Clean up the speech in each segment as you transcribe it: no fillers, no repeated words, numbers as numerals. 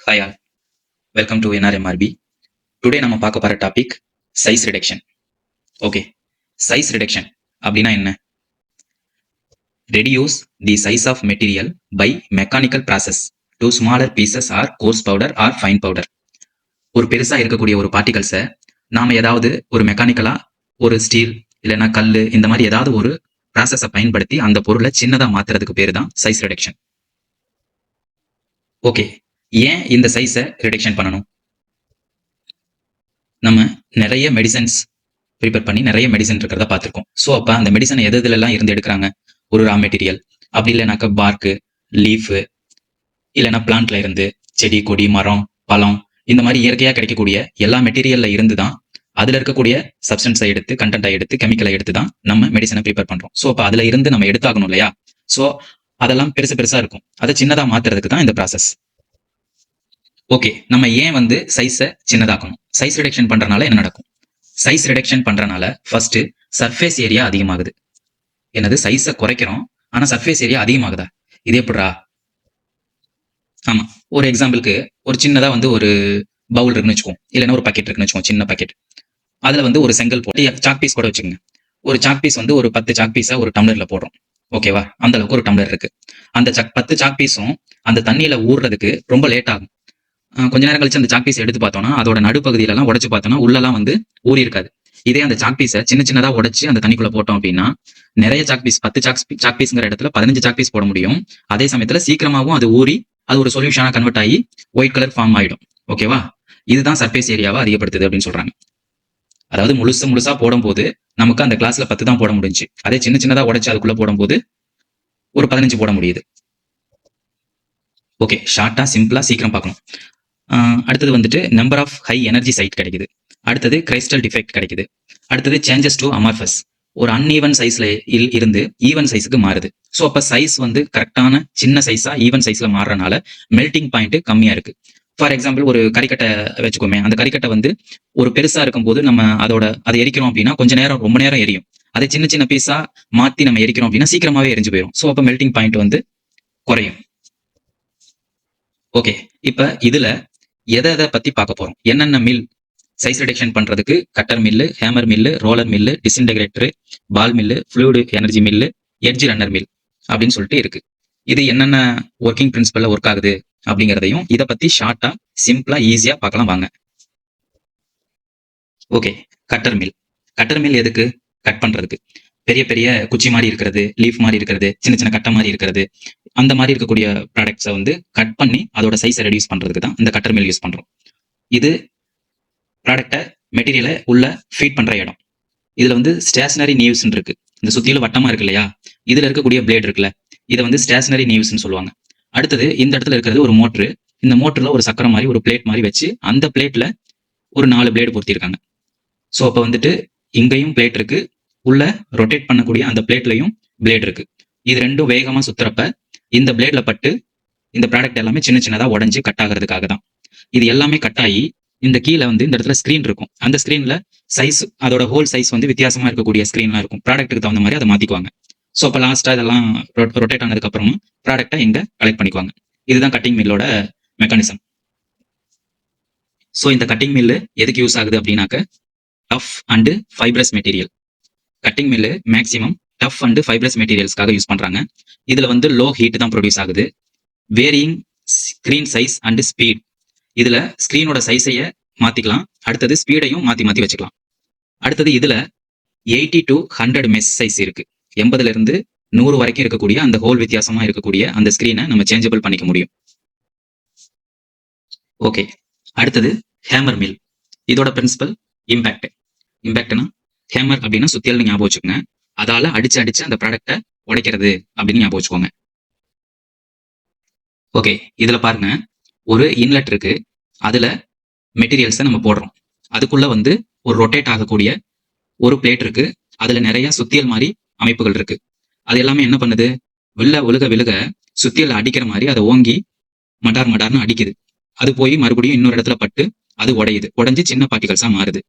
Hi all, welcome to NRMRB. Today நம்ம பார்க்க போற topic size reduction. Okay, size reduction அப்படின்னா என்ன? Reduce the size of material by mechanical process to smaller pieces or coarse powder or fine powder. ஒரு பெருசா இருக்கக்கூடிய ஒரு பார்ட்டிகல்ஸை நாம ஏதாவது ஒரு மெக்கானிக்கலா ஒரு ஸ்டீல் இல்லைன்னா கல் இந்த மாதிரி ஏதாவது ஒரு ப்ராசஸை பயன்படுத்தி அந்த பொருளை சின்னதா மாத்துறதுக்கு பேரு தான் சைஸ் ரிடக்ஷன். ஓகே, ஏன் இந்த சைஸை ரிடக்ஷன் பண்ணணும்? நம்ம நிறைய மெடிசன்ஸ் ப்ரிப்பேர் பண்ணி நிறைய மெடிசன் இருக்கிறத பார்த்துருக்கோம். ஸோ அப்போ அந்த மெடிசன் எதுலாம் இருந்து எடுக்கிறாங்க? ஒரு ரா மெட்டீரியல், அப்படி இல்லைனாக்கா பார்க்கு, லீஃபு, இல்லைன்னா பிளான்ட்ல இருந்து செடி, கொடி, மரம், பழம், இந்த மாதிரி இயற்கையாக கிடைக்கக்கூடிய எல்லா மெட்டீரியல்ல இருந்து தான் அதில் இருக்கக்கூடிய சப்ஸ்டன்ஸை எடுத்து, கண்டென்ட்டை எடுத்து, கெமிக்கலை எடுத்து தான் நம்ம மெடிசனை ப்ரிப்பேர் பண்ணுறோம். ஸோ அப்போ அதில் இருந்து நம்ம எடுத்தாகணும் இல்லையா? ஸோ அதெல்லாம் பெருசாக இருக்கும். அதை சின்னதாக மாத்துறதுக்கு தான் இந்த ப்ராசஸ். ஓகே, நம்ம ஏன் சைஸை சின்னதாக்கணும்? சைஸ் ரிடக்ஷன் பண்றதுனால என்ன நடக்கும்? சைஸ் ரிடக்ஷன் பண்றதுனால ஃபர்ஸ்ட் சர்ஃபேஸ் ஏரியா அதிகமாகுது. என்னது, சைஸை குறைக்கிறோம் ஆனா சர்ஃபேஸ் ஏரியா அதிகமாகுதா? இது எப்படிரா? ஆமா, ஒரு எக்ஸாம்பிளுக்கு ஒரு சின்னதா ஒரு பவுல் இருக்குன்னு வச்சுக்கோம், இல்லைன்னா ஒரு பக்கெட் இருக்குன்னு வச்சுக்கோம், சின்ன பக்கெட். அதுல ஒரு செங்கல் போட்டு சாக் பீஸ் கூட வச்சுக்கோங்க. ஒரு சாக் பீஸ் ஒரு 10 சாக் பீஸை ஒரு டம்ளர்ல போடுறோம். ஓகேவா? அந்த அளவுக்கு ஒரு டம்ளர் இருக்கு. அந்த 10 சாக் பீஸும் அந்த தண்ணியில ஊறுறதுக்கு ரொம்ப லேட் ஆகும். கொஞ்ச நேரம் கழிச்சு அந்த சாக் பீஸ் எடுத்து பார்த்தோம்னா அதோட நடுப்பகுதியிலலாம் உடைச்சு பார்த்தோம்னா உள்ளலாம் ஊறி இருக்காது. இதே அந்த சாக் பீஸை சின்ன சின்னதா உடைச்சு அந்த தண்ணிக்குள்ள போட்டோம் அப்படின்னா நிறைய சாக் பீஸ், 10 சாக் பீஸ்ங்கிற இடத்துல 15 சாக் பீஸ் போட முடியும். அதே சமயத்துல சீக்கிரமாவும் அது ஊறி அது ஒரு சொல்யூஷனா கன்வெர்ட் ஆகி ஒயிட் கலர் ஃபார்ம் ஆயிடும். ஓகேவா? இதுதான் சர்ஃபேஸ் ஏரியாவை அதிகப்படுத்துது அப்படின்னு சொல்றாங்க. அதாவது முழுசா போடும்போது நமக்கு அந்த கிளாஸ்ல 10 தான் போட முடிஞ்சு. அதே சின்ன சின்னதா உடைச்சு அதுக்குள்ள போடும்போது ஒரு 15 போட முடியுது. ஓகே, ஷார்ட்டா சிம்பிளா சீக்கிரம் பார்க்கணும். அடுத்தது number of high energy site கிடைக்குது. அடுத்தது கிரைஸ்டல் டிஃபெக்ட் கிடைக்குது. அடுத்தது சேஞ்சஸ் டு அமார்பஸ், ஒரு அன்ஈவன் சைஸ்ல இருந்து ஈவன் சைஸுக்கு மாறுது. ஸோ அப்ப சைஸ் கரெக்டான சின்ன சைஸா ஈவன் சைஸ்ல மாறுறதுனால மெல்டிங் பாயிண்ட் கம்மியா இருக்கு. ஃபார் எக்ஸாம்பிள் ஒரு கறிக்கட்டை வச்சுக்கோமே, அந்த கறிக்கட்டை ஒரு பெருசா இருக்கும்போது நம்ம அதை எரிக்கிறோம் அப்படின்னா ரொம்ப நேரம் எரியும். அதை சின்ன சின்ன பீஸா மாத்தி நம்ம எரிக்கிறோம் அப்படின்னா சீக்கிரமாவே எரிஞ்சு போயிடும். ஸோ அப்ப மெல்டிங் பாயிண்ட் குறையும். ஓகே, இப்ப இதுல எதை பத்தி பார்க்க போறோம்? என்னென்ன மில் சைஸ் ரிடக்ஷன் பண்றதுக்கு? Cutter mill, hammer mill, roller mill, disintegrator, ball mill, fluid energy mill, edge runner mill அப்படின்னு சொல்லிட்டு இருக்கு. இது என்னென்ன ஒர்க்கிங் பிரின்சிபல்ல ஒர்க் ஆகுது அப்படிங்கிறதையும் இதை பத்தி ஷார்ட்டா சிம்பிளா ஈஸியா பார்க்கலாம் வாங்க. ஓகே, கட்டர் மில் எதுக்கு? கட் பண்றதுக்கு. பெரிய பெரிய குச்சி மாதிரி இருக்கிறது, லீஃப் மாதிரி இருக்கிறது, சின்ன சின்ன கட்டை மாதிரி இருக்கிறது, அந்த மாதிரி இருக்கக்கூடிய ப்ராடக்ட்ஸை கட் பண்ணி அதோட சைஸை ரெடியூஸ் பண்றதுக்கு தான் இந்த கட்டர் மில் யூஸ் பண்றோம். இது ப்ராடக்டை மெட்டீரியலை உள்ள ஃபீட் பண்ற இடம். இதுல ஸ்டேஷனரி நியூஸ் இருக்கு. இந்த சுத்தியில வட்டமா இருக்கு இல்லையா? இதுல இருக்கக்கூடிய பிளேட் இருக்குல்ல, இதை ஸ்டேஷனரி நியூஸ்ன்னு சொல்லுவாங்க. அடுத்தது இந்த இடத்துல இருக்கிறது ஒரு மோட்டரு. இந்த மோட்டர்ல ஒரு சக்கரம் மாதிரி ஒரு பிளேட் மாதிரி வச்சு அந்த பிளேட்ல ஒரு 4 பிளேடு பொருத்திருக்காங்க. ஸோ அப்ப இங்கேயும் பிளேட் இருக்கு, உள்ள ரொட்டேட் பண்ணக்கூடிய அந்த பிளேட்லயும் பிளேட் இருக்கு. இது ரெண்டும் வேகமா சுத்துறப்ப இந்த பிளேட்ல பட்டு இந்த ப்ராடக்ட் எல்லாமே சின்ன சின்னதா உடஞ்சி கட் ஆகிறதுக்காக தான். இது எல்லாமே கட் ஆகி இந்த கீழே இந்த இடத்துல ஸ்கிரீன் இருக்கும். அந்த ஸ்கிரீன்ல சைஸ், அதோட ஹோல் சைஸ் வித்தியாசமா இருக்கக்கூடிய ஸ்கிரீன்லாம் இருக்கும். ப்ராடக்ட்டுக்கு தகுந்த மாதிரி அதை மாத்திக்குவாங்க. ஸோ அப்போ லாஸ்டா இதெல்லாம் ரொட்டேட் ஆனதுக்கு அப்புறமா ப்ராடக்டை இங்க கலெக்ட் பண்ணிக்குவாங்க. இதுதான் கட்டிங் மில்லோட மெக்கானிசம். ஸோ இந்த கட்டிங் மில்லு எதுக்கு யூஸ் ஆகுது அப்படின்னாக்க tough and fibrous material. Cutting mill maximum tough and fibrous மெட்டீரியல்ஸ்க்காக யூஸ் பண்றாங்க. இதுல லோ ஹீட் தான் ப்ரொடியூஸ் ஆகுது. Varying screen size and speed. இதுல ஸ்கிரீனோட சைஸைய மாத்திக்கலாம், அடுத்தது ஸ்பீடையும் மாத்தி வச்சுக்கலாம். அடுத்தது இதுல 80 to 100 மெஷ் சைஸ் இருக்கு. 80ல இருந்து 100 வரைக்கும் இருக்கக்கூடிய அந்த ஹோல் வித்தியாசமா இருக்கக்கூடிய அந்த ஸ்கிரீனை நம்ம சேஞ்சபிள் பண்ணிக்க முடியும். ஓகே, அடுத்தது ஹேமர் மில். இதோட பிரின்சிபல் இம்பாக்ட்னா ஹேமர் அப்படின்னா சுத்தியல் ஞாபகம் வச்சுக்கோங்க. அதால அடிச்சு அந்த ப்ராடக்டை உடைக்கிறது அப்படின்னு ஞாபகம் வச்சுக்கோங்க. ஓகே, இதுல பாருங்க, ஒரு இன்லெட் இருக்கு. அதுல மெட்டீரியல்ஸை நம்ம போடுறோம். அதுக்குள்ள ஒரு ரொட்டேட் ஆகக்கூடிய ஒரு பிளேட் இருக்கு. அதுல நிறைய சுத்தியல் மாதிரி அமைப்புகள் இருக்கு. அது எல்லாமே என்ன பண்ணுது? விழுக சுத்தியல் அடிக்கிற மாதிரி அதை ஓங்கி மடார்னு அடிக்குது. அது போய் மறுபடியும் இன்னொரு இடத்துல பட்டு அது உடைஞ்சு சின்ன பார்ட்டிகல்ஸா மாறுது.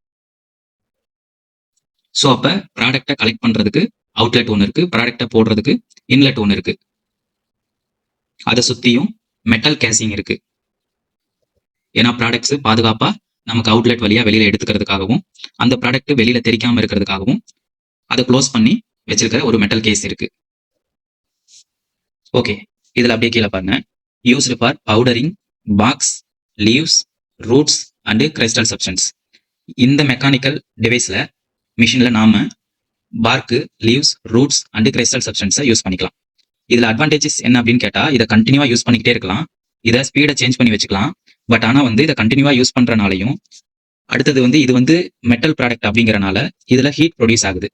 ஸோ அப்ப ப்ராடக்டை கலெக்ட் பண்றதுக்கு அவுட்லெட் ஒன்று இருக்கு, ப்ராடக்டை போடுறதுக்கு இன்லெட் ஒன்று இருக்கு. அதை சுத்தியும் மெட்டல் கேசிங் இருக்கு. ஏன்னா ப்ராடக்ட்ஸ் பாதுகாப்பா நமக்கு அவுட்லெட் வழியா வெளியில எடுத்துக்கிறதுக்காகவும் அந்த ப்ராடக்ட் வெளியில தெரிக்காம இருக்கிறதுக்காகவும் அதை க்ளோஸ் பண்ணி வச்சிருக்கிற ஒரு மெட்டல் கேஸ் இருக்கு. ஓகே, இதுல அப்படியே கீழே பாருங்க. Used for powdering barks, leaves, roots and crystal substance. இந்த மெக்கானிக்கல் டிவைஸ்ல மிஷின்ல நாம bark, leaves, roots and crystal சப்ஸ்டன்ஸை யூஸ் பண்ணிக்கலாம். இதுல அட்வான்டேஜஸ் என்ன அப்படின்னு கேட்டா, இதை கண்டினியூவா யூஸ் பண்ணிக்கிட்டே இருக்கலாம். இதை ஸ்பீடை சேஞ்ச் பண்ணி வச்சுக்கலாம். பட் ஆனா வந்து இதை கண்டினியூவா யூஸ் பண்றனாலையும் அடுத்தது வந்து இது வந்து மெட்டல் ப்ராடக்ட் அப்படிங்கறனால இதுல ஹீட் ப்ரொடியூஸ் ஆகுது.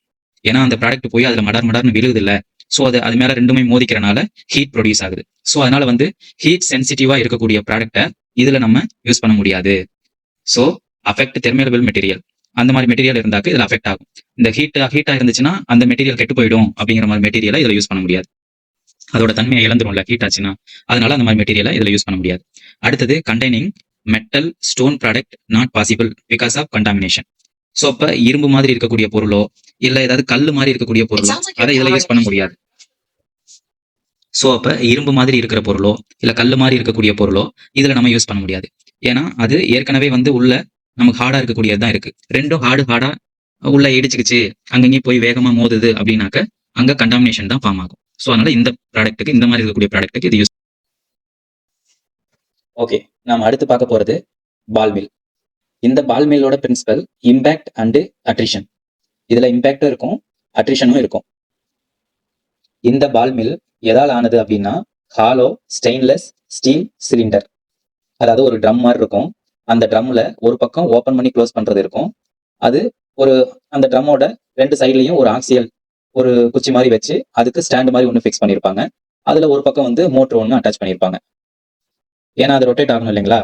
ஏன்னா அந்த ப்ராடக்ட் போய் அதுல மடர்னு விழுகுது இல்ல, ஸோ அது மேல ரெண்டுமே மோதிக்கிறனால ஹீட் ப்ரொடியூஸ் ஆகுது. ஸோ அதனால வந்து ஹீட் சென்சிட்டிவா இருக்கக்கூடிய ப்ராடக்ட்டை இதுல நம்ம யூஸ் பண்ண முடியாது. ஸோ அஃபெக்ட் தெர்மேலபிள் மெட்டீரியல், அந்த மாதிரி மெட்டீரியல் இருந்தாக்க இதுல அஃபெக்ட் ஆகும். இந்த ஹீட்டா இருந்துச்சுன்னா அந்த மெட்டீரியல் கெட்டு போயிடும் அப்படிங்கிற மாதிரி மெட்டீரியலை இதுல யூஸ் பண்ண முடியாது. அதோட தன்மையை இழந்துரும்ல ஹீட் ஆச்சுன்னா, அதனால அந்த மாதிரி மெட்டீரியலை இதுல யூஸ் பண்ண முடியாது. அடுத்தது containing metal stone product not possible because of contamination. So அப்ப இரும்பு மாதிரி இருக்கக்கூடிய பொருளோ இல்ல ஏதாவது கல்லு மாதிரி இருக்கக்கூடிய பொருளோ அதை இதுல யூஸ் பண்ண முடியாது. ஸோ அப்ப இரும்பு மாதிரி இருக்கிற பொருளோ இல்ல கல்லு மாதிரி இருக்கக்கூடிய பொருளோ இதுல நம்ம யூஸ் பண்ண முடியாது. ஏன்னா அது ஏற்கனவே வந்து உள்ள நமக்கு ஹார்டா இருக்கக்கூடியது தான் இருக்கு. ரெண்டும் ஹார்டா உள்ள இடிச்சுக்கிச்சு அங்கங்கேயும் போய் வேகமா மோதுது அப்படின்னாக்க அங்க கண்டாமினேஷன் தான் ஃபார்ம் ஆகும். ஸோ அதனால இந்த ப்ராடக்ட்டுக்கு, இந்த மாதிரி இருக்கக்கூடிய ப்ராடக்ட்டுக்கு இது யூஸ். ஓகே, நாம அடுத்து பார்க்க போறது பால் மில். இந்த பால் மில்லோட பிரின்சிபல் இம்பேக்ட் அண்ட் அட்ரிஷன். இதுல இம்பேக்டும் இருக்கும், அட்ரிஷனும் இருக்கும். இந்த பால் மில் எதால் ஆனது அப்படின்னா ஹாலோ ஸ்டெயின்லெஸ் ஸ்டீல் சிலிண்டர். அதாவது ஒரு ட்ரம் மாதிரி இருக்கும். அந்த ட்ரம்ல ஒரு பக்கம் ஓப்பன் பண்ணி க்ளோஸ் பண்றது இருக்கும். அது ஒரு அந்த ட்ரம்மோட ரெண்டு சைட்லயும் ஒரு ஆக்சியல் ஒரு குச்சி மாதிரி வச்சு அதுக்கு ஸ்டாண்ட் மாதிரி ஒன்று ஃபிக்ஸ் பண்ணியிருப்பாங்க. அதுல ஒரு பக்கம் வந்து மோட்டர் ஒன்று அட்டாச் பண்ணியிருப்பாங்க. ஏன்னா அது ரொட்டேட் ஆகணும் இல்லைங்களா.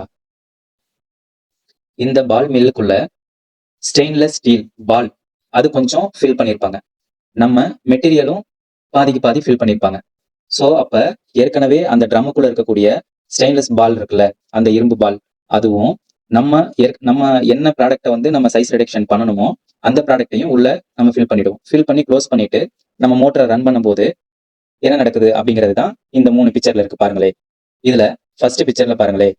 இந்த பால் மில்லுக்குள்ள ஸ்டெயின்லெஸ் ஸ்டீல் பால் அது கொஞ்சம் ஃபில் பண்ணியிருப்பாங்க. நம்ம மெட்டீரியலும் பாதிக்கு பாதி ஃபில் பண்ணியிருப்பாங்க. ஸோ அப்ப ஏற்கனவே அந்த ட்ரம்முக்குள்ள இருக்கக்கூடிய ஸ்டெயின்லெஸ் பால் இருக்குல்ல, அந்த இரும்பு பால், அதுவும் நம்ம என்ன ப்ராடக்ட்டை வந்து நம்ம சைஸ் ரிடக்ஷன் பண்ணணுமோ அந்த ப்ராடக்ட்டையும் உள்ள நம்ம ஃபில் பண்ணிடுவோம். ஃபில் பண்ணி க்ளோஸ் பண்ணிட்டு நம்ம மோட்டரை ரன் பண்ணும்போது என்ன நடக்குது அப்படிங்கிறது தான் இந்த 3 பிக்சர்ல இருக்கு பாருங்களே. இதுல ஃபர்ஸ்ட் பிக்சர்ல பாருங்களே,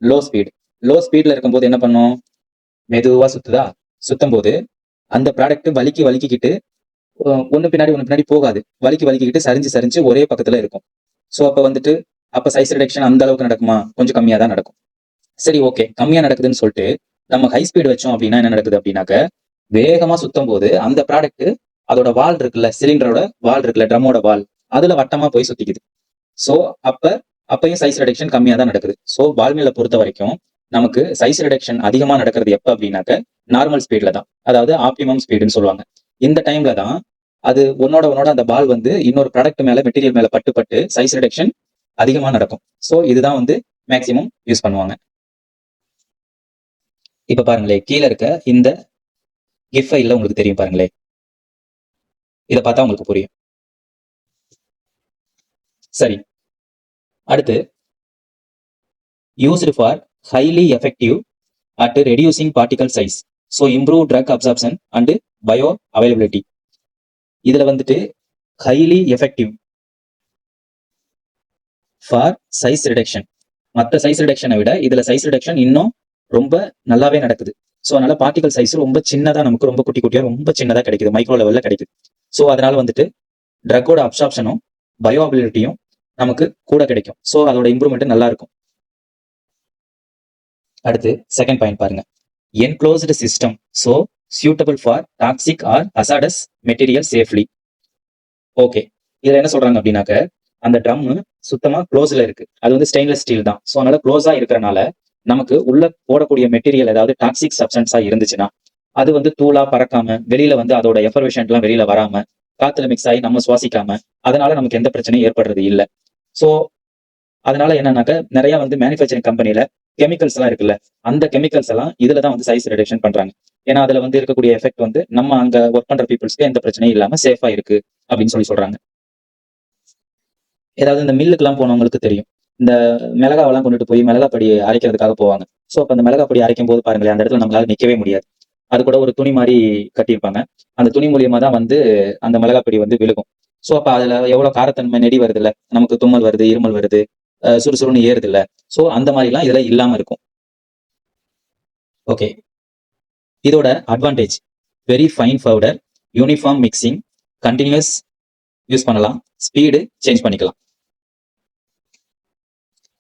லோ ஸ்பீட்ல இருக்கும்போது என்ன பண்ணும், மெதுவா சுத்துதா, சுத்தும் போது அந்த ப்ராடக்ட் வலிக்கிக்கிட்டு ஒன்று பின்னாடி போகாது, வலிக்கிக்கிட்டு சரிஞ்சு ஒரே பக்கத்துல இருக்கும். ஸோ அப்ப சைஸ் ரிடக்ஷன் அந்த அளவுக்கு நடக்குமா, கொஞ்சம் கம்மியா தான் நடக்கும். சரி, ஓகே, கம்மியா நடக்குதுன்னு சொல்லிட்டு நம்ம ஹை ஸ்பீடு வச்சோம் அப்படின்னா என்ன நடக்குது அப்படின்னாக்க, வேகமா சுத்தும் போது அந்த ப்ராடக்ட் அதோட வால் இருக்குல்ல, சிலிண்டரோட வால் இருக்குல்ல, ட்ரம்மோட வால், அதுல வட்டமா போய் சுத்திக்குது. ஸோ அப்பயும் சைஸ் ரிடக்ஷன் கம்மியா தான் நடக்குது. ஸோ பால் மில்லை பொறுத்த வரைக்கும் நமக்கு சைஸ் ரிடக்ஷன் அதிகமா நடக்கிறது எப்ப அப்படின்னாக்க நார்மல் ஸ்பீட்ல தான், அதாவது ஆப்டிமம் ஸ்பீடுன்னு சொல்லுவாங்க. இந்த டைம்ல தான் அது ஒன்னோட அந்த பால் வந்து இன்னொரு ப்ராடக்ட் மேல, மெட்டீரியல் மேல பட்டு சைஸ் ரிடக்ஷன் அதிகமா நடக்கும். ஸோ இதுதான் வந்து மேக்சிமம் யூஸ் பண்ணுவாங்க. இப்ப பாருங்களே, கீழே இருக்க இந்த கிஃப் ஃபைல்ல உங்களுக்கு தெரியும் பாருங்களே, இதை பார்த்தா உங்களுக்கு புரியும். சரி, அடுத்து used for highly effective at reducing particle size, so improve drug absorption and bioavailability. இதுல வந்துட்டு highly effective for size reduction. மற்ற சைஸ் ரிடக்ஷனை விட இதுல சைஸ் ரிடக்ஷன் இன்னும் ரொம்ப நல்லாவே நடக்குது. ஸோ அதனால பார்ட்டிகல் சைஸ் ரொம்ப சின்னதா, நமக்கு ரொம்ப குட்டியா ரொம்ப சின்னதா கிடைக்குது, மைக்ரோ லெவல்ல கிடைக்குது. ஸோ அதனால வந்துட்டு ட்ரக்கோட அப்சார்ப்ஷனும் பயோ அவைலபிலிட்டியும் நமக்கு கூட கிடைக்கும். ஸோ அதோட இம்ப்ரூவ்மெண்ட் நல்லா இருக்கும். அடுத்து செகண்ட் பாயிண்ட் பாருங்க, enclosed system so suitable for toxic or hazardous material safely. Okay, இதுல என்ன சொல்றாங்க அப்படின்னாக்க, அந்த ட்ரம் சுத்தமா க்ளோஸ்ல இருக்கு, அது வந்து ஸ்டெயின்லெஸ் ஸ்டீல் தான். ஸோ அதனால க்ளோஸா இருக்கிறனால நமக்கு உள்ள போடக்கூடிய மெட்டீரியல் ஏதாவது டாக்ஸிக் சப்ஸ்டன்ஸா இருந்துச்சுன்னா அது வந்து தூளா பறக்காம வெளியில வந்து அதோட எஃபர்வேஷன்ட் எல்லாம் வெளியில வராம காத்துல மிக்ஸ் ஆகி நம்ம சுவாசிக்காம அதனால நமக்கு எந்த பிரச்சனையும் ஏற்படுறது இல்லை. ஸோ அதனால என்னன்னாக்க நிறைய வந்து மேனுஃபேக்சரிங் கம்பெனில கெமிக்கல்ஸ் எல்லாம் இருக்குல்ல, அந்த கெமிக்கல்ஸ் எல்லாம் இதுலதான் வந்து சைஸ் ரிடக்ஷன் பண்றாங்க. ஏன்னா அதுல வந்து இருக்கக்கூடிய எஃபெக்ட் வந்து நம்ம அங்க ஒர்க் பண்ற பீப்புள்ஸ்க்கு எந்த பிரச்சனையும் இல்லாம சேஃபா இருக்கு அப்படின்னு சொல்றாங்க. ஏதாவது இந்த மில்லுக்கு எல்லாம் போனவங்களுக்கு தெரியும், இந்த மிளகாவெல்லாம் கொண்டுட்டு போய் மிளகா பொடி அரைக்கிறதுக்காக போவாங்க. ஸோ அப்ப அந்த மிளகா பொடி அரைக்கும் போது பாருங்களேன், அந்த இடத்துல நம்மளால நிக்கவே முடியாது. அது கூட ஒரு துணி மாதிரி கட்டியிருப்பாங்க. அந்த துணி மூலியமா தான் வந்து அந்த மிளகா பொடி வந்து விழுகும். ஸோ அப்ப அதுல எவ்வளவு காரத்தன்மை நெடி வருது இல்ல, நமக்கு தும்மல் வருது, இருமல் வருது, சுறுசுறுன்னு ஏறுது இல்ல. ஸோ அந்த மாதிரி எல்லாம் இதுல இல்லாம இருக்கும். ஓகே, இதோட advantage very fine powder, uniform mixing, continuous use பண்ணலாம், ஸ்பீடு சேஞ்ச் பண்ணிக்கலாம்.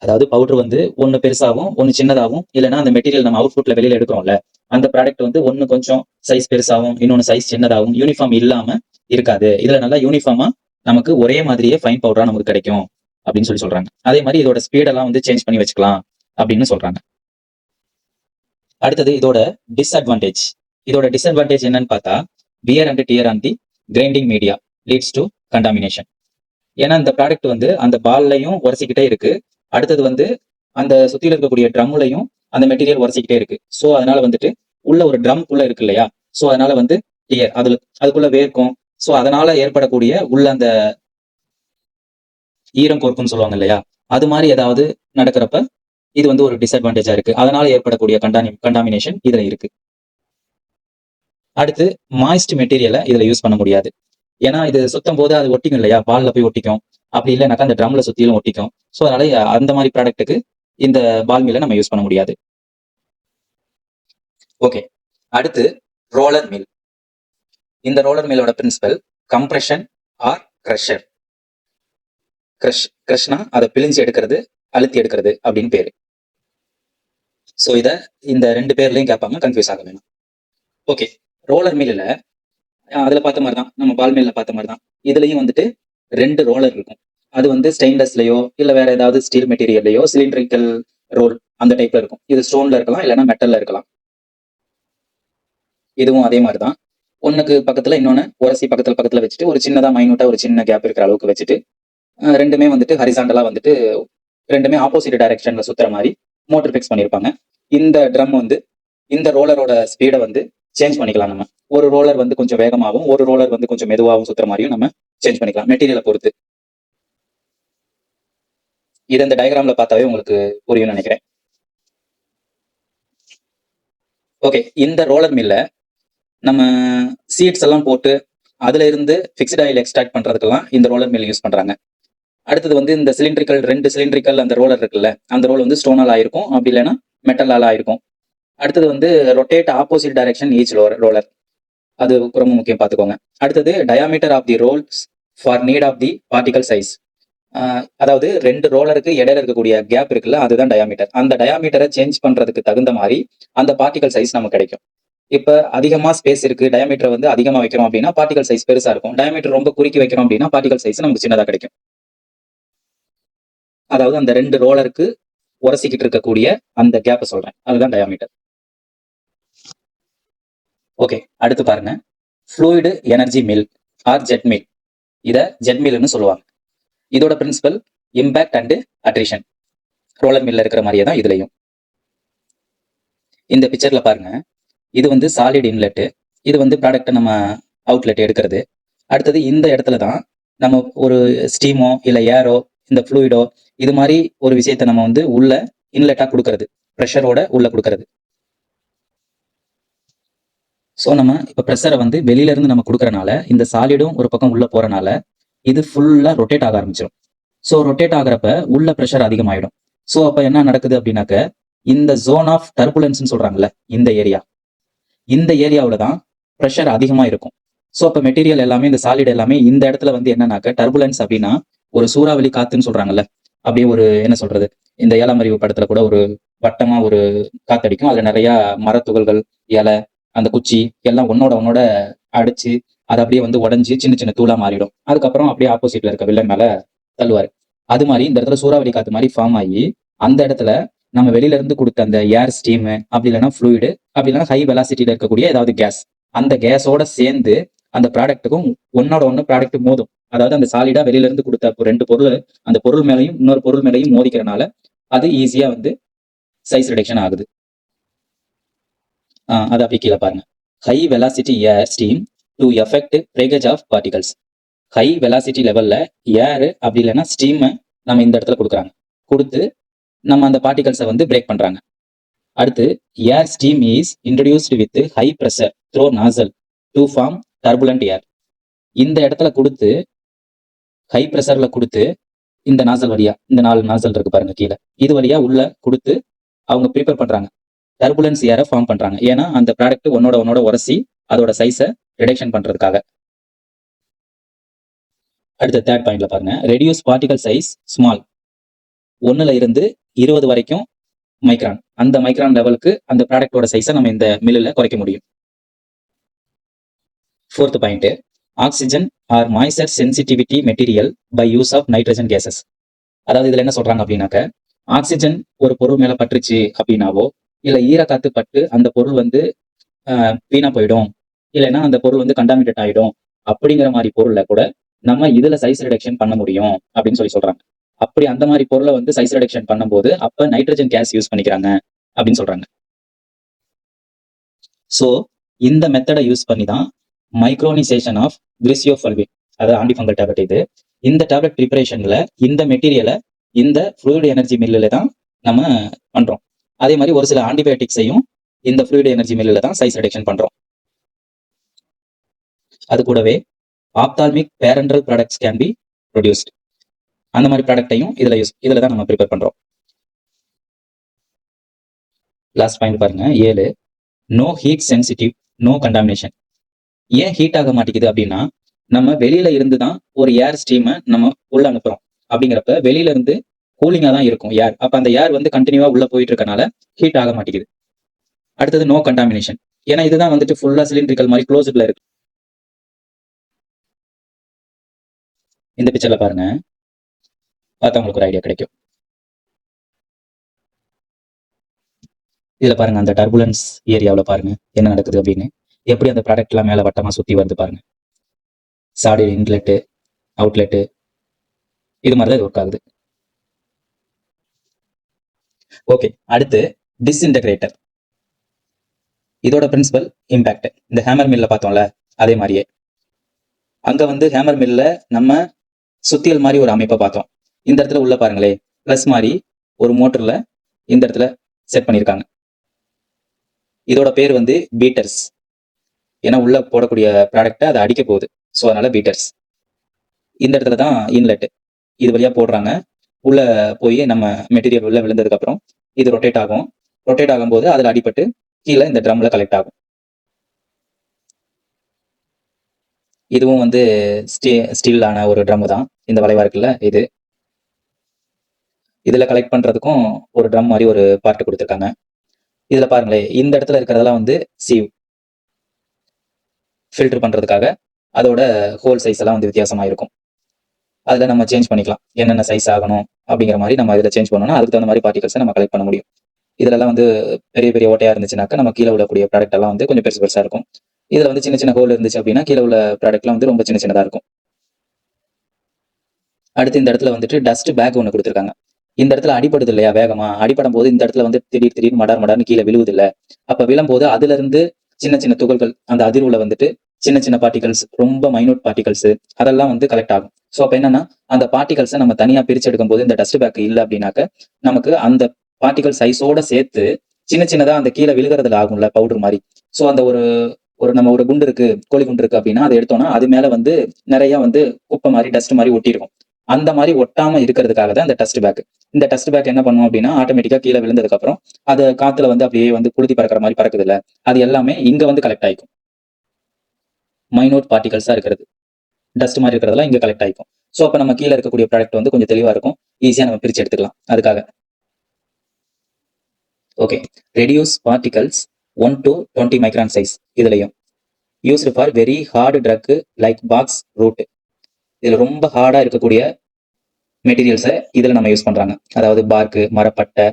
அதாவது பவுடர் வந்து ஒன்று பெருசாகவும் ஒன்று சின்னதாகவும், இல்லைன்னா அந்த மெட்டீரியல் நம்ம அவுட்புட்ல வெளியில எடுக்கிறோம்ல, அந்த ப்ராடக்ட் வந்து ஒன்று கொஞ்சம் சைஸ் பெருசாகவும் இன்னொன்று சைஸ் சின்னதாகவும் யூனிஃபார்ம் இல்லாம இருக்காது. இதுல நல்லா யூனிஃபார்மா நமக்கு ஒரே மாதிரியே ஃபைன் பவுடரா நமக்கு கிடைக்கும் அப்படின்னு சொல்றாங்க. அதே மாதிரி இதோட ஸ்பீடெல்லாம் வந்து சேஞ்ச் பண்ணி வச்சுக்கலாம் அப்படின்னு சொல்றாங்க. அடுத்தது இதோட டிஸ்அட்வான்டேஜ். இதோட டிஸ்அட்வான்டேஜ் என்னன்னு பார்த்தா, wear and tear on the grinding media leads to contamination. ஏன்னா இந்த ப்ராடக்ட் வந்து அந்த பால்லையும் உரசிக்கிட்டே இருக்கு. அடுத்தது வந்து அந்த சுத்தியில இருக்கக்கூடிய ட்ரம்லையும் அந்த மெட்டீரியல் உரசிக்கிட்டே இருக்கு. ஸோ அதனால வந்துட்டு உள்ள ஒரு ட்ரம்குள்ள இருக்கு இல்லையா? ஸோ அதனால வந்து டியர் அதுக்குள்ள வேர்க்கும். ஸோ அதனால ஏற்படக்கூடிய உள்ள அந்த ஈரம் கோர்க்குன்னு சொல்லுவாங்க இல்லையா? அது மாதிரி ஏதாவது நடக்கிறப்ப இது வந்து ஒரு டிஸ்அட்வான்டேஜா இருக்கு. அதனால ஏற்படக்கூடிய கண்டாமினேஷன் இதுல இருக்கு. அடுத்து மாய்ஸ்ட் மெட்டீரியலை இதுல யூஸ் பண்ண முடியாது. ஏன்னா இது சுத்தம் போது அது ஒட்டிக்கும் இல்லையா? பால்ல போய் ஒட்டிக்கும். அப்படி இல்லைனாக்கா அந்த ட்ரம்ல சுத்திலும் ஒட்டிக்கும். ஸோ அதனால அந்த மாதிரி ப்ராடக்ட்டுக்கு இந்த பால் மில்லை நம்ம யூஸ் பண்ண முடியாது. ஓகே, அடுத்து ரோலர் மில். இந்த ரோலர் மில்லோட பிரின்சிபல் கம்ப்ரெஷன் ஆர் க்ரஷர். க்ரஷ்னா அதை பிழிஞ்சு எடுக்கிறது, அழுத்தி எடுக்கிறது அப்படின்னு பேரு. ஸோ இதை இந்த ரெண்டு பேர்லையும் கேட்பாங்க, கன்ஃபியூஸ் ஆக வேணும். ஓகே, ரோலர் மில்லில் அதுல பார்த்த மாதிரி தான், நம்ம பால் மில்ல பார்த்த மாதிரி தான் இதுலயும் வந்துட்டு 2 ரோலர் இருக்கும். அது வந்து ஸ்டெயின்லெஸ்லயோ இல்ல வேற ஏதாவது ஸ்டீல் மெட்டீரியல்லையோ சிலிண்ட்ரிக்கல் ரோல் அந்த டைப்ல இருக்கும். இது ஸ்டோன்ல இருக்கலாம், இல்லைன்னா மெட்டல்ல இருக்கலாம். இதுவும் அதே மாதிரி தான். ஒண்ணுக்கு பக்கத்துல இன்னொன்னு உரசி பக்கத்துல வச்சுட்டு ஒரு சின்னதா மைனூட்டா ஒரு சின்ன கேப் இருக்கிற அளவுக்கு வச்சுட்டு ரெண்டுமே வந்துட்டு ஹரிசாண்டலா வந்துட்டு ரெண்டுமே ஆப்போசிட் டைரக்ஷன்ல சுத்துற மாதிரி மோட்டர் ஃபிக்ஸ் பண்ணியிருப்பாங்க. இந்த ட்ரம் வந்து இந்த ரோலரோட ஸ்பீடை வந்து சேஞ்ச் பண்ணிக்கலாம். நம்ம ஒரு ரோலர் வந்து கொஞ்சம் வேகமாகவும் ஒரு ரோலர் வந்து கொஞ்சம் மெதுவாகவும் சுத்துற மாதிரியும் நம்ம சேஞ்ச் பண்ணிக்கலாம் மெட்டீரியலை பொறுத்து. இது இந்த டயக்ராம்ல பார்த்தாவே உங்களுக்கு புரியும்னு நினைக்கிறேன். ஓகே, இந்த ரோலர் மில்ல நம்ம சீட்ஸ் எல்லாம் போட்டு அதுல இருந்து ஃபிக்ஸ்ட் ஆயில் எக்ஸ்ட்ராக்ட் பண்றதுக்கெல்லாம் இந்த ரோலர் மில் யூஸ் பண்றாங்க. அடுத்தது வந்து இந்த சிலிண்ட்ரிக்கல் 2 சிலிண்ட்ரிக்கல் அந்த ரோலர் இருக்குல்ல, அந்த ரோல் வந்து ஸ்டோனால் ஆயிருக்கும், அப்படி இல்லைன்னா மெட்டலால் ஆயிருக்கும். அடுத்தது வந்து rotate opposite direction each roller, அது ரொம்ப முக்கியம் பார்த்துக்கோங்க. அடுத்தது diameter of the rolls for need of the particle size. அதாவது 2 ரோலருக்கு இடையில இருக்கக்கூடிய கேப் இருக்குல்ல, அதுதான் டயாமீட்டர். அந்த டயாமீட்டரை சேஞ்ச் பண்றதுக்கு தகுந்த மாதிரி அந்த பார்ட்டிகல் சைஸ் நமக்கு கிடைக்கும். இப்ப அதிகமா ஸ்பேஸ் இருக்கு, டயாமீட்டர் வந்து அதிகமா வைக்கிறோம் அப்படின்னா பார்ட்டிகல் சைஸ் பெருசா இருக்கும். டயாமீட்டர் ரொம்ப குறுக்கி வைக்கிறோம் அப்படின்னா பார்ட்டிகல் சைஸ் நமக்கு சின்னதா கிடைக்கும். அதாவது அந்த 2 ரோலருக்கு உரசிக்கிட்டு இருக்கக்கூடிய அந்த கேப்பை சொல்றேன், அதுதான் டயாமீட்டர். ஓகே, அடுத்து பாருங்க, fluid energy mill or jet mill. இதை ஜெட் மில்னு சொல்லுவாங்க. இதோட principle impact and attrition. Roller மில்ல இருக்கிற மாதிரியே தான் இதுலையும். இந்த பிக்சர்ல பாருங்க, இது வந்து சாலிட் இன்லெட், இது வந்து ப்ராடக்ட்டை நம்ம அவுட்லெட் எடுக்கிறது. அடுத்தது இந்த இடத்துல தான் நம்ம ஒரு ஸ்டீமோ இல்ல ஏரோ இந்த ஃப்ளூயிடோ இது மாதிரி ஒரு விஷயத்தை நம்ம வந்து உள்ள இன்லெட்டா கொடுக்கறது, ப்ரெஷரோட உள்ள கொடுக்கறது. ஸோ நம்ம இப்போ ப்ரெஷரை வந்து வெளியில இருந்து நம்ம கொடுக்கறனால இந்த சாலிடும் ஒரு பக்கம் உள்ள போறனால இது ஃபுல்லா ரொட்டேட் ஆக ஆரம்பிச்சிடும். ஸோ ரொட்டேட் ஆகிறப்ப உள்ள ப்ரெஷர் அதிகமாயிடும். ஸோ அப்போ என்ன நடக்குது அப்படின்னாக்க, இந்த ஜோன் ஆஃப் டர்புலன்ஸ்னு சொல்றாங்கல்ல, இந்த ஏரியாவில் தான் ப்ரெஷர் அதிகமாக இருக்கும். ஸோ அப்போ மெட்டீரியல் எல்லாமே இந்த சாலிட் எல்லாமே இந்த இடத்துல வந்து என்னன்னாக்க டர்புலன்ஸ் அப்படின்னா ஒரு சூறாவளி காத்துன்னு சொல்றாங்கல்ல, அப்படியே ஒரு என்ன சொல்றது, இந்த ஏழாமறிவு படத்துல கூட ஒரு வட்டமா ஒரு காத்தடிக்கும், அதுல நிறைய மரத்துகள்கள், இலை, அந்த குச்சி எல்லாம் ஒன்னோட அடிச்சு அது அப்படியே வந்து உடஞ்சி சின்ன சின்ன தூளா மாறிடும். அதுக்கப்புறம் அப்படியே ஆப்போசிட்ல இருக்க வில்லன் மேல தள்ளுவாரு. அது மாதிரி இந்த இடத்துல சூறாவளி காத்து மாதிரி ஃபார்ம் ஆகி அந்த இடத்துல நம்ம வெளியில இருந்து கொடுத்த அந்த ஏர் ஸ்டீம் அப்படி இல்லைன்னா ஃப்ளூயிடு அப்படி இல்லைன்னா ஹை வெலாசிட்டியில இருக்கக்கூடிய ஏதாவது கேஸ், அந்த கேஸோட சேர்ந்து அந்த ப்ராடக்ட்டுக்கும் ஒன்னோட ஒன்று ப்ராடக்ட் மோதும். அதாவது அந்த சாலிடா வெளியில இருந்து கொடுத்த 2 பொருள் அந்த பொருள் மேலையும் இன்னொரு பொருள் மேலையும் மோதிக்கிறனால அது ஈஸியா வந்து சைஸ் ரிடக்ஷன் ஆகுது. அது அப்படி கீழே பாருங்க, high velocity air steam to effect breakage of particles. High velocity லெவல்ல ஏர் அப்படி இல்லைன்னா ஸ்டீமை நம்ம இந்த இடத்துல கொடுக்குறாங்க, கொடுத்து நம்ம அந்த பார்ட்டிகல்ஸை வந்து பிரேக் பண்றாங்க. அடுத்து air steam is introduced with high pressure through nozzle to form turbulent air. இந்த இடத்துல கொடுத்து ஹை ப்ரெஷர்ல கொடுத்து இந்த நாசல் வழியா, இந்த 4 நாசல் இருக்கு பாருங்க கீழே, இது வழியா உள்ள கொடுத்து அவங்க ப்ரிப்பேர் பண்றாங்க டர்புலன்ஸ் ஏரை ஃபார்ம் பண்றாங்க. ஏன்னா அந்த ப்ராடக்ட் ஒன்னோட உரசி அதோட சைஸை ரிடக்ஷன் பண்றதுக்காக. அடுத்த தேர்ட் பாயிண்ட்ல பாருங்க, ரெடியூஸ் பார்ட்டிகல் சைஸ் ஸ்மால். 1ல இருந்து 20 வரைக்கும் மைக்ரான், அந்த மைக்ரான் லெவலுக்கு அந்த ப்ராடக்டோட சைஸை நம்ம இந்த மில்லில் குறைக்க முடியும். 4th point, oxygen or moisture sensitivity material by use of nitrogen gases. அதாவது இதுல என்ன சொல்றாங்க அப்படின்னாக்க, ஆக்சிஜன் ஒரு பொருள் மேல பட்டுருச்சு அப்படின்னாவோ, இல்ல ஈரக்காத்து பட்டு அந்த பொருள் வந்து வீணா போயிடும், இல்லைன்னா அந்த பொருள் வந்து கண்டாமினேட் ஆயிடும் அப்படிங்கிற மாதிரி பொருளை கூட நம்ம இதுல சைஸ் ரிடக்ஷன் பண்ண முடியும் அப்படின்னு சொல்றாங்க. அப்படி அந்த மாதிரி பொருளை வந்து சைஸ் ரிடக்ஷன் பண்ணும்போது அப்ப நைட்ரஜன் கேஸ் யூஸ் பண்ணிக்கிறாங்க அப்படின்னு சொல்றாங்க. ஸோ இந்த மெத்தடை யூஸ் பண்ணி தான் மைக்ரோனைசேஷன் ஆஃப் கிரிசியோஃபல்வின், அதாவது ஆன்டிஃபங்கல் டேப்லெட் இது. இந்த டேப்லெட் ப்ரிப்பரேஷன்ல இந்த மெட்டீரியலை இந்த ஃப்ளூயிட் எனர்ஜி மில்லில் தான் நம்ம பண்றோம். அதே மாதிரி ஒரு சில ஆன்டிபயோட்டிக்ஸையும் இந்த ஃப்ளூயிட் எனர்ஜி மில்லில் தான் சைஸ் ரிடக்ஷன் பண்றோம். அது கூடவே ophthalmic parental products can be produced, அந்த மாதிரி ப்ராடக்டையும் இதுல தான் நம்ம ப்ரிப்பேர் பண்றோம். லாஸ்ட் பாயிண்ட் பாருங்க, 7, no heat sensitive, no contamination. ஏன் ஹீட் ஆக மாட்டேங்குது அப்படின்னா, நம்ம வெளியில இருந்து தான் ஒரு ஏர் ஸ்ட்ரீமை நம்ம உள்ள அனுப்புறோம். அப்படிங்கிறப்ப வெளியில இருந்து கூலிங்கா தான் இருக்கும் ஏர். அப்ப அந்த ஏர் வந்து கண்டினியூவா உள்ள போயிட்டு இருக்கனால ஹீட் ஆக மாட்டேங்குது. அடுத்தது நோ கண்டாமினேஷன், ஏன்னா இதுதான் வந்துட்டு ஃபுல்லா சிலிண்ட்ரிக்கல் மாதிரி க்ளோஸ்ட்ல இருக்கு. இந்த பிக்சர்ல பாருங்க, பார்த்தா உங்களுக்கு ஒரு ஐடியா கிடைக்கும். இதுல பாருங்க, அந்த டர்புலன்ஸ் ஏரியாவில் பாருங்க என்ன நடக்குது அப்படின்னு, எப்படி அந்த ப்ராடக்ட் எல்லாம் மேல வட்டமா சுத்தி வருது பாருங்க. சாடி இன்லெட்டு, அவுட்லெட்டு, இது மாதிரி தான் ஒர்க் ஆகுது. ஓகே, அடுத்து டிஸ்இன்டகிரேட்டர். இதோட பிரின்சிபல் இம்பாக்ட். இந்த ஹேமர் மில்ல பார்த்தோம்ல, அதே மாதிரியே அங்க வந்து ஹேமர் மில்ல நம்ம சுத்தியல் மாதிரி ஒரு அமைப்பை பார்த்தோம். இந்த இடத்துல உள்ள பாருங்களே, பிளஸ் மாதிரி ஒரு மோட்டர்ல இந்த இடத்துல செட் பண்ணியிருக்காங்க. இதோட பேர் வந்து பீட்டர்ஸ். ஏன்னா உள்ள போடக்கூடிய ப்ராடக்டை அதை அடிக்க போகுது, ஸோ அதனால பீட்டர்ஸ். இந்த இடத்துல தான் இன்லெட், இது வழியா போடுறாங்க. உள்ள போய் நம்ம மெட்டீரியல் உள்ள விழுந்ததுக்கு அப்புறம் இது ரொட்டேட் ஆகும். ரொட்டேட் ஆகும்போது அதில் அடிபட்டு கீழே இந்த ட்ரம்ல கலெக்ட் ஆகும். இதுவும் வந்து ஸ்டீலான ஒரு ட்ரம் தான். இந்த வளைவா இருக்குல்ல, இதுல கலெக்ட் பண்றதுக்கும் ஒரு ட்ரம் மாதிரி ஒரு பார்ட் கொடுத்துருக்காங்க. இதுல பாருங்களேன், இந்த இடத்துல இருக்கிறதெல்லாம் வந்து சீவ் ஃபில்டர் பண்றதுக்காக. அதோட ஹோல் சைஸ் எல்லாம் வந்து வித்தியாசமா இருக்கும். அதுல நம்ம சேஞ்ச் பண்ணிக்கலாம், என்னென்ன சைஸ் ஆகணும் அப்படிங்கிற மாதிரி நம்ம இதுல சேஞ்ச் பண்ணோம்னா அதுக்கு தகுந்த மாதிரி பார்ட்டிகல்ஸை நம்ம கலெக்ட் பண்ண முடியும். இதுலலாம் வந்து பெரிய பெரிய ஓட்டையா இருந்துச்சுனாக்கா நம்ம கீழே உள்ளக்கூடிய ப்ராடக்ட் எல்லாம் வந்து கொஞ்சம் பெருசா இருக்கும். இதுல வந்து சின்ன சின்ன ஹோல் இருந்துச்சு அப்படின்னா கீழே உள்ள ப்ராடக்ட்லாம் வந்து ரொம்ப சின்ன சின்னதா இருக்கும். அடுத்து இந்த இடத்துல வந்துட்டு டஸ்ட் பேக் ஒன்று கொடுத்துருக்காங்க. இந்த இடத்துல அடிபடுது இல்லையா, வேகமா அடிபடும் போது இந்த இடத்துல வந்து திடீர்னு மடர்னு கீழே விழுவுது இல்லை. அப்ப விழும்போது அதுல இருந்து சின்ன சின்ன துகள்கள், அந்த அதிர்வுல வந்துட்டு சின்ன சின்ன பார்ட்டிகல்ஸ், ரொம்ப மைனூட் பார்ட்டிகல்ஸ் அதெல்லாம் வந்து கலெக்ட் ஆகும். ஸோ அப்ப என்னன்னா, அந்த பார்ட்டிகல்ஸை நம்ம தனியா பிரிச்சு எடுக்கும் போது இந்த டஸ்ட் பேக் இல்லை அப்படின்னாக்க நமக்கு அந்த பார்ட்டிகல் சைஸோட சேர்த்து சின்ன சின்னதா அந்த கீழே விழுகிறதுல ஆகும்ல, பவுடர் மாதிரி. ஸோ அந்த ஒரு நம்ம ஒரு குண்டு இருக்கு, கோழி குண்டு இருக்கு அப்படின்னா அதை எடுத்தோம்னா அது மேல வந்து நிறைய வந்து குப்பை மாதிரி டஸ்ட் மாதிரி ஒட்டிருக்கும். அந்த மாதிரி ஒட்டாம இருக்கிறதுக்காக தான் இந்த டஸ்ட் பேக். இந்த டஸ்ட் பேக் என்ன பண்ணும் அப்படின்னா, ஆட்டோமேட்டிக்கா கீழே விழுந்ததுக்கு அப்புறம் அது காத்துல வந்து அப்படியே வந்து புழுதி பறக்கிற மாதிரி பறக்குது இல்ல, அது எல்லாமே இங்க வந்து கலெக்ட் ஆயிக்கும். மைனூட் பார்ட்டிகல்ஸா இருக்கிறது, டஸ்ட் மாதிரி இருக்கிறதெல்லாம் இங்க கலெக்ட் ஆயிக்கும். ஸோ அப்ப நம்ம கீழே இருக்கக்கூடிய ப்ராடக்ட் வந்து கொஞ்சம் தெளிவா இருக்கும், ஈஸியா நம்ம பிரிச்சு எடுத்துக்கலாம் அதுக்காக. Okay, reduce particles 1 to 20 micron size. இதுலயும் used for very hard drug like barks root. இதுல ரொம்ப ஹார்டா இருக்கக்கூடிய மெட்டீரியல்ஸை இதுல நம்ம யூஸ் பண்றாங்க. அதாவது பார்க்கு, மரப்பட்டை,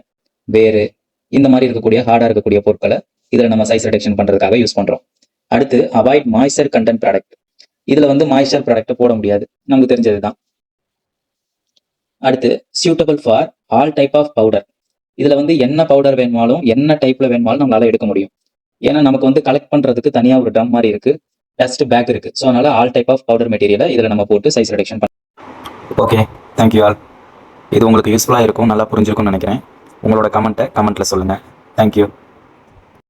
வேறு, இந்த மாதிரி இருக்கக்கூடிய ஹார்டா இருக்கக்கூடிய பொருட்களை இதுல நம்ம சைஸ் ரிடக்ஷன் பண்றதுக்காக யூஸ் பண்றோம். அடுத்து அவாய்ட் மாய்ஸ்சர் கண்டென்ட் ப்ராடக்ட். இதுல வந்து மாய்ஸ்சர் ப்ராடக்ட் போட முடியாது, நமக்கு தெரிஞ்சதுதான். அடுத்து suitable for all type of powder. இதுல வந்து என்ன பவுடர் வேணுமாலும் என்ன டைப்ல வேணுமாலும் நம்மளால எடுக்க முடியும். ஏன்னா நமக்கு வந்து கலெக்ட் பண்றதுக்கு தனியா ஒரு ட்ரம் மாதிரி இருக்கு, டஸ்ட் பேக் இருக்கு. ஸோ அதனால ஆல் டைப் ஆஃப் பவுடர் மெட்டீரியலை இதுல நம்ம போட்டு சைஸ் ரிடக்ஷன் பண்ணலாம். Okay, thank you all. இது உங்களுக்கு யூஸ்ஃபுல்லாக இருக்கும், நல்லா புரிஞ்சிருக்கும்னு நினைக்கிறேன். உங்களோட கமெண்ட்டை கமெண்ட்ல சொல்லுங்கள். தேங்க்யூ.